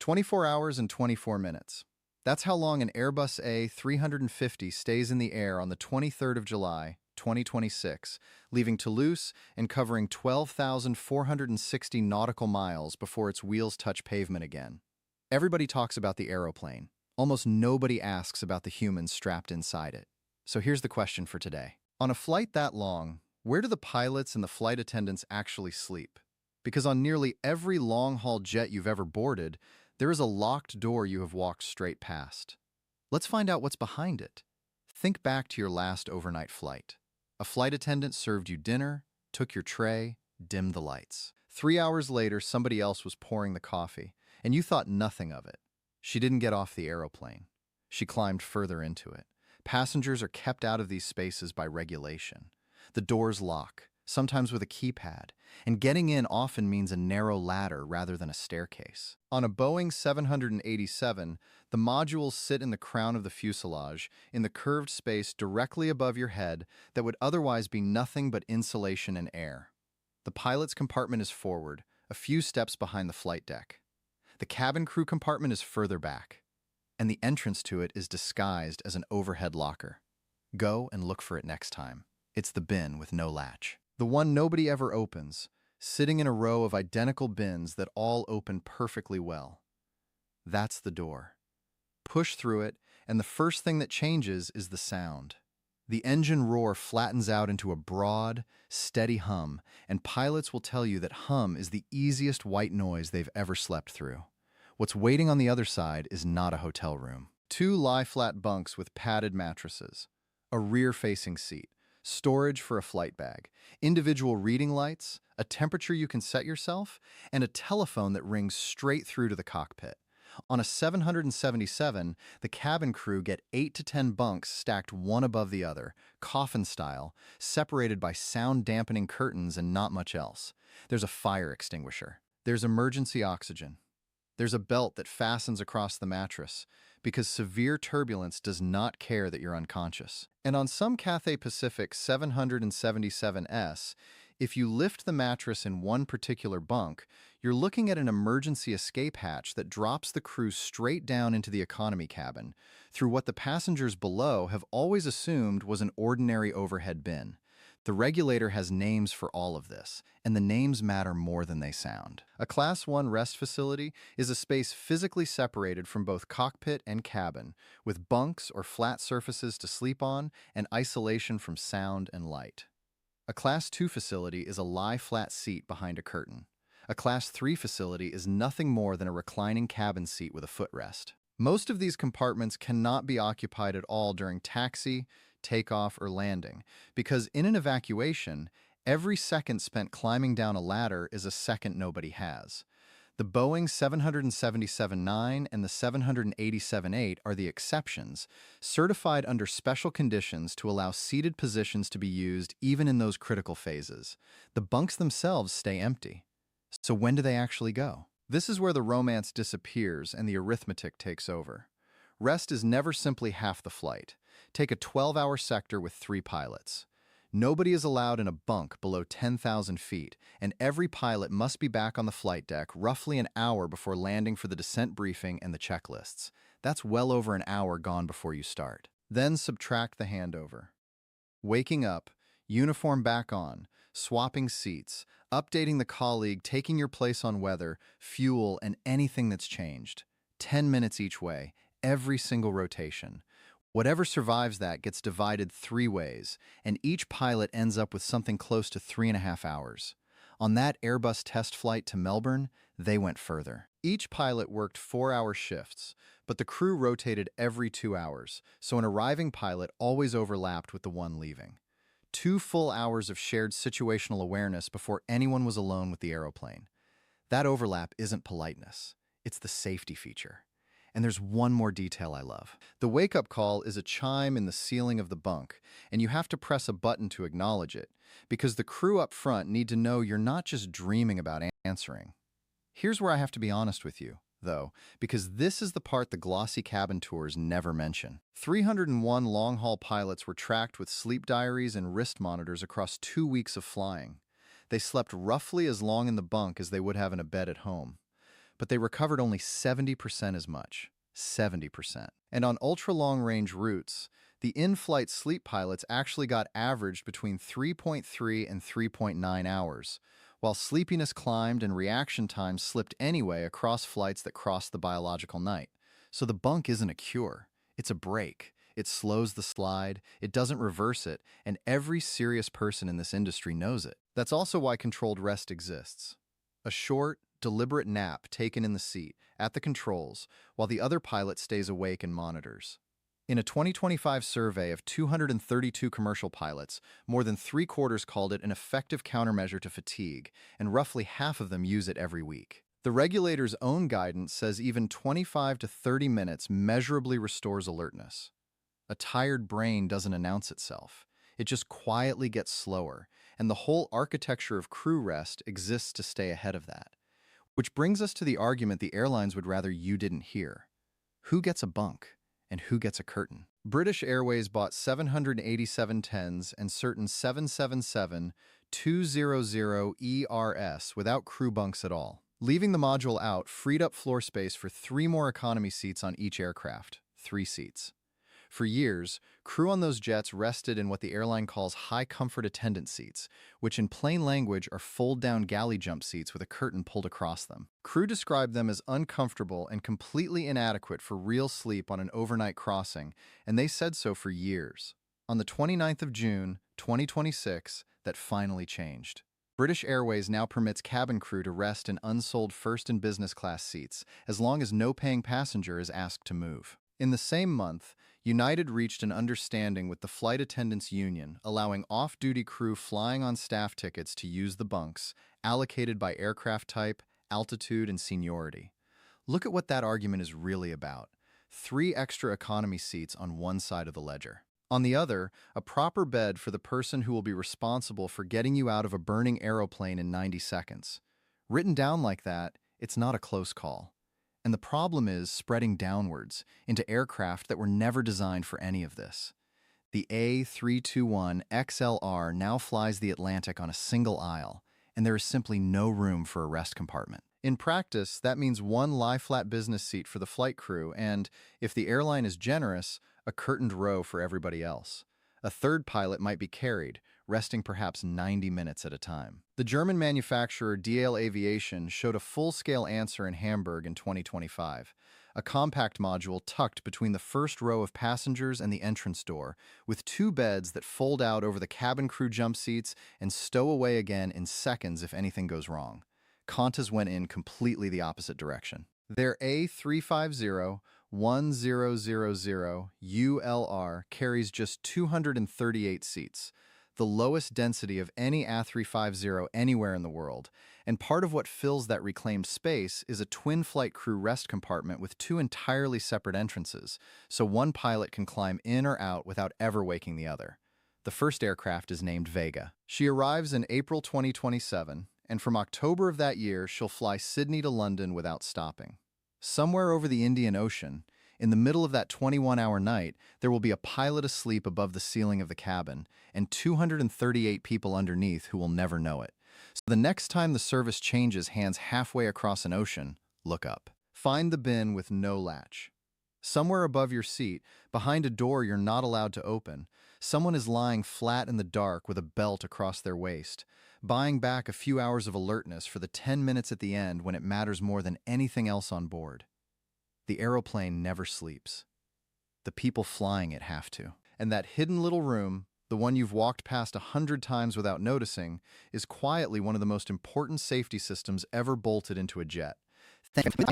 24 hours and 24 minutes. That's how long an Airbus A350 stays in the air on the 23rd of July, 2026, leaving Toulouse and covering 12,460 nautical miles before its wheels touch pavement again. Everybody talks about the aeroplane. Almost nobody asks about the humans strapped inside it. So here's the question for today. On a flight that long, where do the pilots and the flight attendants actually sleep? Because on nearly every long-haul jet you've ever boarded, there is a locked door you have walked straight past. Let's find out what's behind it. Think back to your last overnight flight. A flight attendant served you dinner, took your tray, dimmed the lights. 3 hours later, somebody else was pouring the coffee, and you thought nothing of it. She didn't get off the aeroplane. She climbed further into it. Passengers are kept out of these spaces by regulation. The doors lock, sometimes with a keypad, and getting in often means a narrow ladder rather than a staircase. On a Boeing 787, the modules sit in the crown of the fuselage, in the curved space directly above your head that would otherwise be nothing but insulation and air. The pilot's compartment is forward, a few steps behind the flight deck. The cabin crew compartment is further back, and the entrance to it is disguised as an overhead locker. Go and look for it next time. It's the bin with no latch. The one nobody ever opens, sitting in a row of identical bins that all open perfectly well. That's the door. Push through it, and the first thing that changes is the sound. The engine roar flattens out into a broad, steady hum, and pilots will tell you that hum is the easiest white noise they've ever slept through. What's waiting on the other side is not a hotel room. 2 lie-flat bunks with padded mattresses, a rear-facing seat, storage for a flight bag, individual reading lights, a temperature you can set yourself, and a telephone that rings straight through to the cockpit. On a 777, the cabin crew get 8 to 10 bunks stacked one above the other, coffin style, separated by sound-dampening curtains and not much else. There's a fire extinguisher. There's emergency oxygen. There's a belt that fastens across the mattress, because severe turbulence does not care that you're unconscious. And on some Cathay Pacific 777s, if you lift the mattress in one particular bunk, you're looking at an emergency escape hatch that drops the crew straight down into the economy cabin, through what the passengers below have always assumed was an ordinary overhead bin. The regulator has names for all of this, and the names matter more than they sound. A Class 1 rest facility is a space physically separated from both cockpit and cabin, with bunks or flat surfaces to sleep on and isolation from sound and light. A Class 2 facility is a lie-flat seat behind a curtain. A Class 3 facility is nothing more than a reclining cabin seat with a footrest. Most of these compartments cannot be occupied at all during taxi, takeoff, or landing, because in an evacuation, every second spent climbing down a ladder is a second nobody has. The Boeing 777-9 and the 787-8 are the exceptions, certified under special conditions to allow seated positions to be used even in those critical phases. The bunks themselves stay empty. So when do they actually go? This is where the romance disappears and the arithmetic takes over. Rest is never simply half the flight. Take a 12-hour sector with 3 pilots. Nobody is allowed in a bunk below 10,000 feet, and every pilot must be back on the flight deck roughly an hour before landing for the descent briefing and the checklists. That's well over an hour gone before you start. Then subtract the handover. Waking up, uniform back on, swapping seats, updating the colleague, taking your place on weather, fuel, and anything that's changed. 10 minutes each way, every single rotation. Whatever survives that gets divided 3 ways, and each pilot ends up with something close to 3.5 hours. On that Airbus test flight to Melbourne, they went further. Each pilot worked 4-hour shifts, but the crew rotated every 2 hours, so an arriving pilot always overlapped with the one leaving. 2 full hours of shared situational awareness before anyone was alone with the aeroplane. That overlap isn't politeness, it's the safety feature. And there's one more detail I love. The wake-up call is a chime in the ceiling of the bunk, and you have to press a button to acknowledge it, because the crew up front need to know you're not just dreaming about answering. Here's where I have to be honest with you, though, because this is the part the glossy cabin tours never mention. 301 long-haul pilots were tracked with sleep diaries and wrist monitors across 2 weeks of flying. They slept roughly as long in the bunk as they would have in a bed at home. but they recovered only 70% as much. 70%. And on ultra-long-range routes, the in-flight sleep pilots actually got averaged between 3.3 and 3.9 hours, while sleepiness climbed and reaction time slipped anyway across flights that crossed the biological night. So the bunk isn't a cure. It's a break. It slows the slide, it doesn't reverse it, and every serious person in this industry knows it. That's also why controlled rest exists. A short, deliberate nap taken in the seat, at the controls, while the other pilot stays awake and monitors. In a 2025 survey of 232 commercial pilots, more than three-quarters called it an effective countermeasure to fatigue, and roughly half of them use it every week. The regulator's own guidance says even 25 to 30 minutes measurably restores alertness. A tired brain doesn't announce itself. It just quietly gets slower, and the whole architecture of crew rest exists to stay ahead of that. Which brings us to the argument the airlines would rather you didn't hear. Who gets a bunk, and who gets a curtain? British Airways bought 787 10s and certain 777-200 ERS without crew bunks at all. Leaving the module out freed up floor space for 3 more economy seats on each aircraft, 3 seats. For years, crew on those jets rested in what the airline calls high-comfort attendant seats, which in plain language are fold-down galley jump seats with a curtain pulled across them. Crew described them as uncomfortable and completely inadequate for real sleep on an overnight crossing, and they said so for years. On the 29th of June, 2026, that finally changed. British Airways now permits cabin crew to rest in unsold first and business class seats, as long as no paying passenger is asked to move. In the same month, United reached an understanding with the Flight Attendants Union, allowing off-duty crew flying on staff tickets to use the bunks, allocated by aircraft type, altitude, and seniority. Look at what that argument is really about. 3 extra economy seats on one side of the ledger. On the other, a proper bed for the person who will be responsible for getting you out of a burning aeroplane in 90 seconds. Written down like that, it's not a close call. And the problem is spreading downwards into aircraft that were never designed for any of this. The A321 XLR now flies the Atlantic on a single aisle, and there is simply no room for a rest compartment. In practice, that means 1 lie-flat business seat for the flight crew and, if the airline is generous, a curtained row for everybody else. A third pilot might be carried, resting perhaps 90 minutes at a time. The German manufacturer DL Aviation showed a full-scale answer in Hamburg in 2025, a compact module tucked between the first row of passengers and the entrance door, with 2 beds that fold out over the cabin crew jump seats and stow away again in seconds if anything goes wrong. Qantas went in completely the opposite direction. Their A350-1000 ULR carries just 238 seats, the lowest density of any A350 anywhere in the world, and part of what fills that reclaimed space is a twin flight crew rest compartment with 2 entirely separate entrances, so one pilot can climb in or out without ever waking the other. The first aircraft is named Vega. She arrives in April 2027, and from October of that year, she'll fly Sydney to London without stopping. Somewhere over the Indian Ocean, in the middle of that 21-hour night, there will be a pilot asleep above the ceiling of the cabin and 238 people underneath who will never know it. So the next time the service changes hands halfway across an ocean, look up. Find the bin with no latch. Somewhere above your seat, behind a door you're not allowed to open, someone is lying flat in the dark with a belt across their waist, buying back a few hours of alertness for the 10 minutes at the end when it matters more than anything else on board. The aeroplane never sleeps. The people flying it have to. And that hidden little room, the one you've walked past 100 times without noticing, is quietly one of the most important safety systems ever bolted into a jet. Thank you.